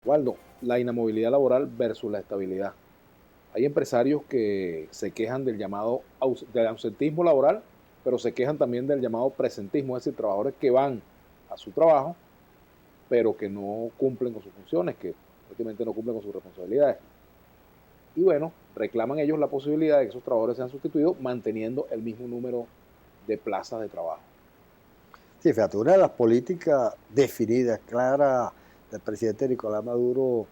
Waldo, la inamovilidad laboral versus la estabilidad. Hay empresarios que se quejan del ausentismo laboral, pero se quejan también del llamado presentismo, es decir, trabajadores que van a su trabajo, pero que no cumplen con sus funciones, que prácticamente no cumplen con sus responsabilidades. Y bueno, reclaman ellos la posibilidad de que esos trabajadores sean sustituidos manteniendo el mismo número de plazas de trabajo. Sí, fíjate, una de las políticas definidas, claras, del presidente Nicolás Maduro,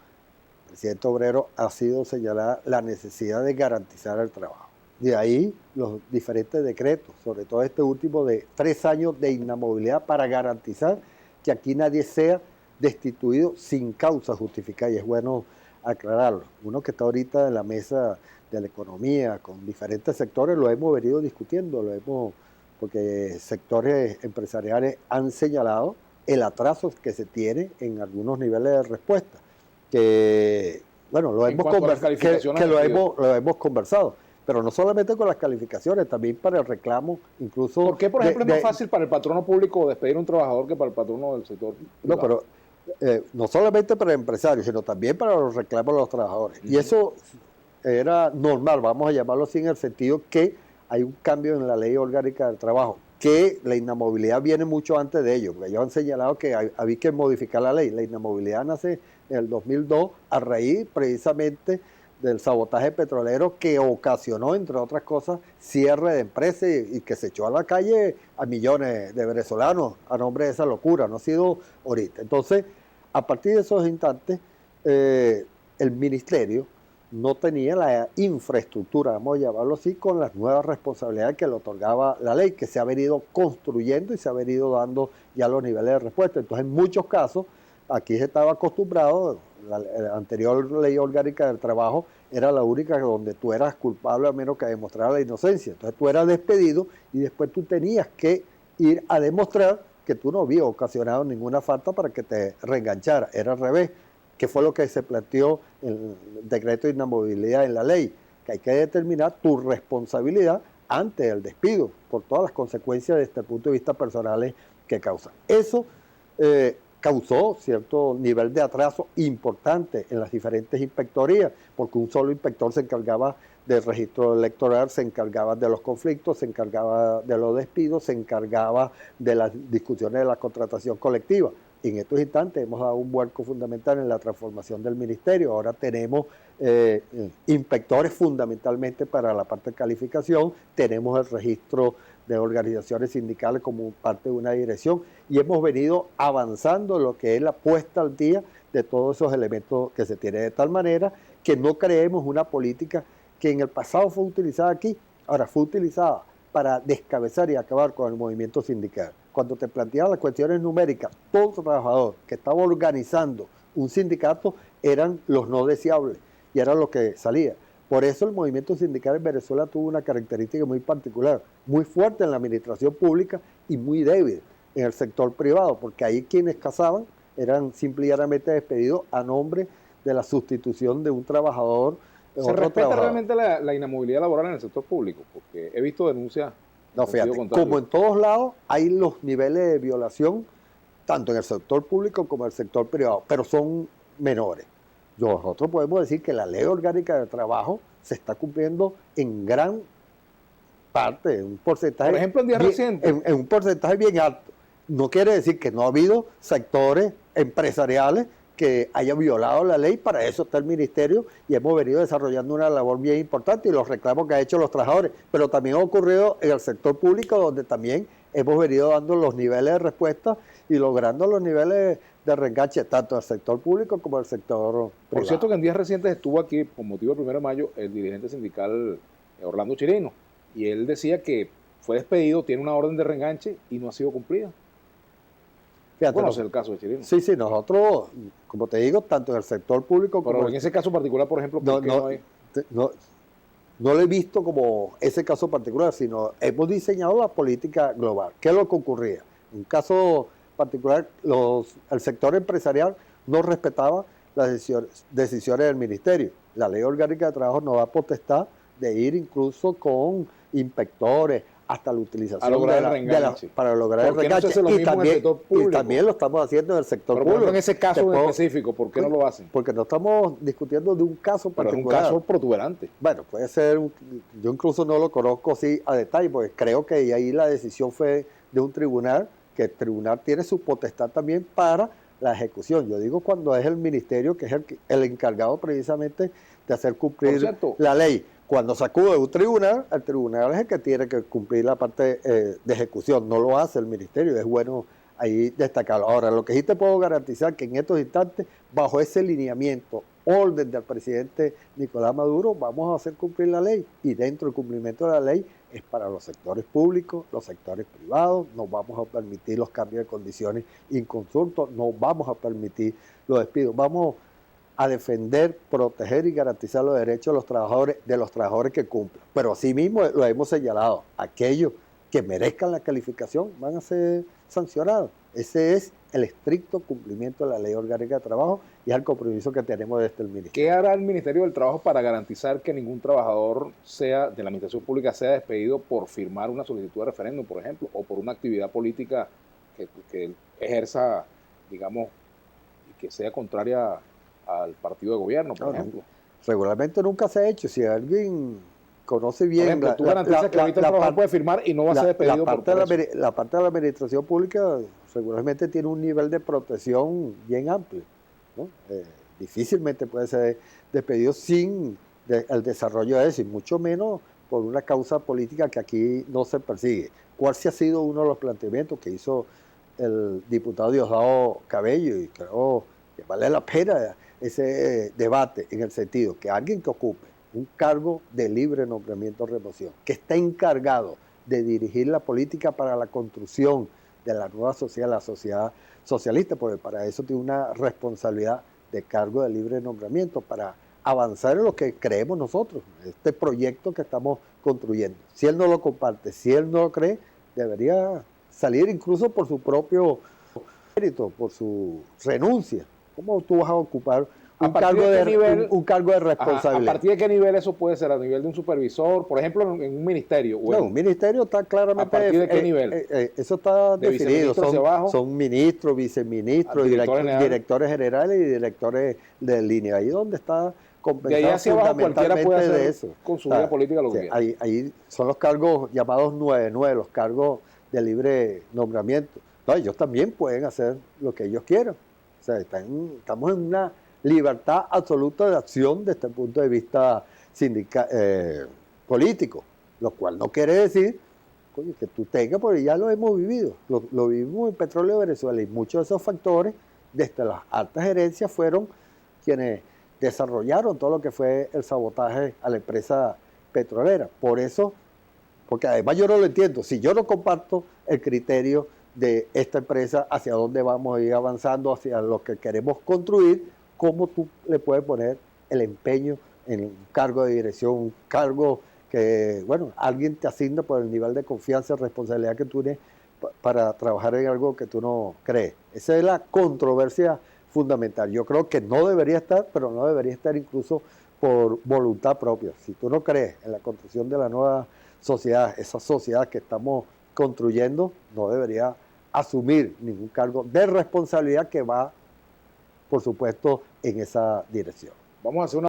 presidente obrero, ha sido señalar la necesidad de garantizar el trabajo. De ahí los diferentes decretos, sobre todo este último de 3 años de inamovilidad para garantizar que aquí nadie sea destituido sin causa justificada. Y es bueno aclararlo. Uno que está ahorita en la mesa de la economía con diferentes sectores, lo hemos venido discutiendo, porque sectores empresariales han señalado el atraso que se tiene en algunos niveles de respuesta, que bueno, lo hemos conversado, pero no solamente con las calificaciones, también para el reclamo, incluso... ¿Por qué, por ejemplo, es más fácil para el patrono público despedir a un trabajador que para el patrono del sector privado? No, pero no solamente para el empresario, sino también para los reclamos de los trabajadores. Y eso era normal, vamos a llamarlo así, en el sentido que hay un cambio en la ley orgánica del trabajo, que la inamovilidad viene mucho antes de ello, porque ellos han señalado que había que modificar la ley. La inamovilidad nace en el 2002 a raíz precisamente del sabotaje petrolero que ocasionó, entre otras cosas, cierre de empresas y que se echó a la calle a millones de venezolanos a nombre de esa locura. No ha sido ahorita. Entonces, a partir de esos instantes, el ministerio no tenía la infraestructura, vamos a llamarlo así, con las nuevas responsabilidades que le otorgaba la ley, que se ha venido construyendo y se ha venido dando ya los niveles de respuesta. Entonces, en muchos casos, aquí se estaba acostumbrado, la anterior ley orgánica del trabajo era la única donde tú eras culpable a menos que demostrara la inocencia. Entonces tú eras despedido y después tú tenías que ir a demostrar que tú no habías ocasionado ninguna falta para que te reenganchara. Era al revés, que fue lo que se planteó en el decreto de inamovilidad en la ley, que hay que determinar tu responsabilidad ante el despido por todas las consecuencias desde el punto de vista personales que causa. Eso causó cierto nivel de atraso importante en las diferentes inspectorías, porque un solo inspector se encargaba del registro electoral, se encargaba de los conflictos, se encargaba de los despidos, se encargaba de las discusiones de la contratación colectiva. Y en estos instantes hemos dado un vuelco fundamental en la transformación del ministerio. Ahora tenemos inspectores fundamentalmente para la parte de calificación, tenemos el registro de organizaciones sindicales como parte de una dirección y hemos venido avanzando en lo que es la puesta al día de todos esos elementos que se tienen, de tal manera que no creemos una política que en el pasado fue utilizada aquí, ahora fue utilizada para descabezar y acabar con el movimiento sindical. Cuando te planteaban las cuestiones numéricas, todo trabajador que estaba organizando un sindicato eran los no deseables y era lo que salía. Por eso el movimiento sindical en Venezuela tuvo una característica muy particular, muy fuerte en la administración pública y muy débil en el sector privado, porque ahí quienes casaban eran simplemente despedidos a nombre de la sustitución de un trabajador. ¿Se respeta realmente la inamovilidad laboral en el sector público? Porque he visto denuncias. No, fíjate, como en todos lados hay los niveles de violación, tanto en el sector público como en el sector privado, pero son menores. Nosotros podemos decir que la ley orgánica de trabajo se está cumpliendo en gran parte, en un porcentaje. Por ejemplo, en días recientes. En un porcentaje bien alto. No quiere decir que no ha habido sectores empresariales que hayan violado la ley, para eso está el ministerio y hemos venido desarrollando una labor bien importante y los reclamos que han hecho los trabajadores, pero también ha ocurrido en el sector público donde también hemos venido dando los niveles de respuesta y logrando los niveles de reenganche tanto del sector público como del sector privado. Por cierto que en días recientes estuvo aquí, con motivo del 1 de mayo, el dirigente sindical Orlando Chirino, y él decía que fue despedido, tiene una orden de reenganche y no ha sido cumplida. Fíjate, ¿Conoces el caso de Chirino? Sí, nosotros, como te digo, tanto en el sector público como... Pero en ese caso particular, por ejemplo, ¿por qué no hay? No lo he visto como ese caso particular, sino hemos diseñado la política global. ¿Qué es lo que ocurría? En un caso particular, el sector empresarial no respetaba las decisiones del ministerio. La ley orgánica de trabajo no da potestad de ir incluso con inspectores hasta la utilización a lograr el reenganche. para lograr el ¿Por qué no se reenganche. hace lo mismo en el sector público? Y también lo estamos haciendo en el sector Pero público. en ese caso en específico, ¿por qué no lo hacen? Porque no estamos discutiendo de un caso Pero particular. es un caso protuberante. Bueno, puede ser, yo incluso no lo conozco así a detalle, porque creo que ahí la decisión fue de un tribunal, que el tribunal tiene su potestad también para la ejecución. Yo digo cuando es el ministerio, que es el encargado precisamente de hacer cumplir la ley. Cuando se acude de un tribunal, el tribunal es el que tiene que cumplir la parte de ejecución, no lo hace el ministerio, es bueno ahí destacarlo. Ahora, lo que sí te puedo garantizar que en estos instantes, bajo ese lineamiento, orden del presidente Nicolás Maduro, vamos a hacer cumplir la ley, y dentro del cumplimiento de la ley es para los sectores públicos, los sectores privados, no vamos a permitir los cambios de condiciones inconsultos, no vamos a permitir los despidos, vamos a defender, proteger y garantizar los derechos de los trabajadores que cumplan. Pero asimismo lo hemos señalado, aquellos que merezcan la calificación van a ser sancionados. Ese es el estricto cumplimiento de la Ley Orgánica de Trabajo y es el compromiso que tenemos desde el Ministerio. ¿Qué hará el Ministerio del Trabajo para garantizar que ningún trabajador de la administración pública sea despedido por firmar una solicitud de referéndum, por ejemplo, o por una actividad política que ejerza, digamos, y que sea contraria al partido de gobierno, por ejemplo? Regularmente nunca se ha hecho. Si alguien conoce bien... Por ejemplo, tú garantizas que ahorita el trabajador puede firmar y no va a ser despedido por eso. La parte de la administración pública regularmente tiene un nivel de protección bien amplio, ¿no? Difícilmente puede ser despedido sin el desarrollo de eso, y mucho menos por una causa política que aquí no se persigue. ¿Cuál sí ha sido uno de los planteamientos que hizo el diputado Diosdado Cabello? Y creo que vale la pena ese debate, en el sentido que alguien que ocupe un cargo de libre nombramiento o remoción, que está encargado de dirigir la política para la construcción de la nueva sociedad, la sociedad socialista, porque para eso tiene una responsabilidad de cargo de libre nombramiento, para avanzar en lo que creemos nosotros, este proyecto que estamos construyendo. Si él no lo comparte, si él no lo cree, debería salir incluso por su propio mérito, por su renuncia. ¿Cómo tú vas a ocupar un cargo de responsabilidad? ¿A partir de qué nivel eso puede ser? ¿A nivel de un supervisor? Por ejemplo, en un ministerio. No, un ministerio está claramente... ¿A partir de qué nivel? Eso está definido. Son ministros, viceministros, directores generales y directores de línea. Ahí donde está compensado. De ahí hacia abajo cualquiera puede hacer de eso. Con su vida política lo que quiera. Ahí son los cargos llamados 9-9, los cargos de libre nombramiento. No, ellos también pueden hacer lo que ellos quieran. O sea, estamos en una libertad absoluta de acción desde el punto de vista político, lo cual no quiere decir que tú tengas, porque ya lo hemos vivido, lo vivimos en Petróleo de Venezuela, y muchos de esos factores, desde las altas gerencias, fueron quienes desarrollaron todo lo que fue el sabotaje a la empresa petrolera. Por eso, porque además yo no lo entiendo, si yo no comparto el criterio de esta empresa, hacia dónde vamos a ir avanzando, hacia lo que queremos construir, ¿cómo tú le puedes poner el empeño en un cargo de dirección, un cargo que, bueno, alguien te asigna por el nivel de confianza y responsabilidad que tú tienes para trabajar en algo que tú no crees? Esa es la controversia fundamental. Yo creo que no debería estar, pero no debería estar incluso por voluntad propia. Si tú no crees en la construcción de la nueva sociedad, esa sociedad que estamos construyendo, no debería asumir ningún cargo de responsabilidad que va, por supuesto, en esa dirección. Vamos a hacer una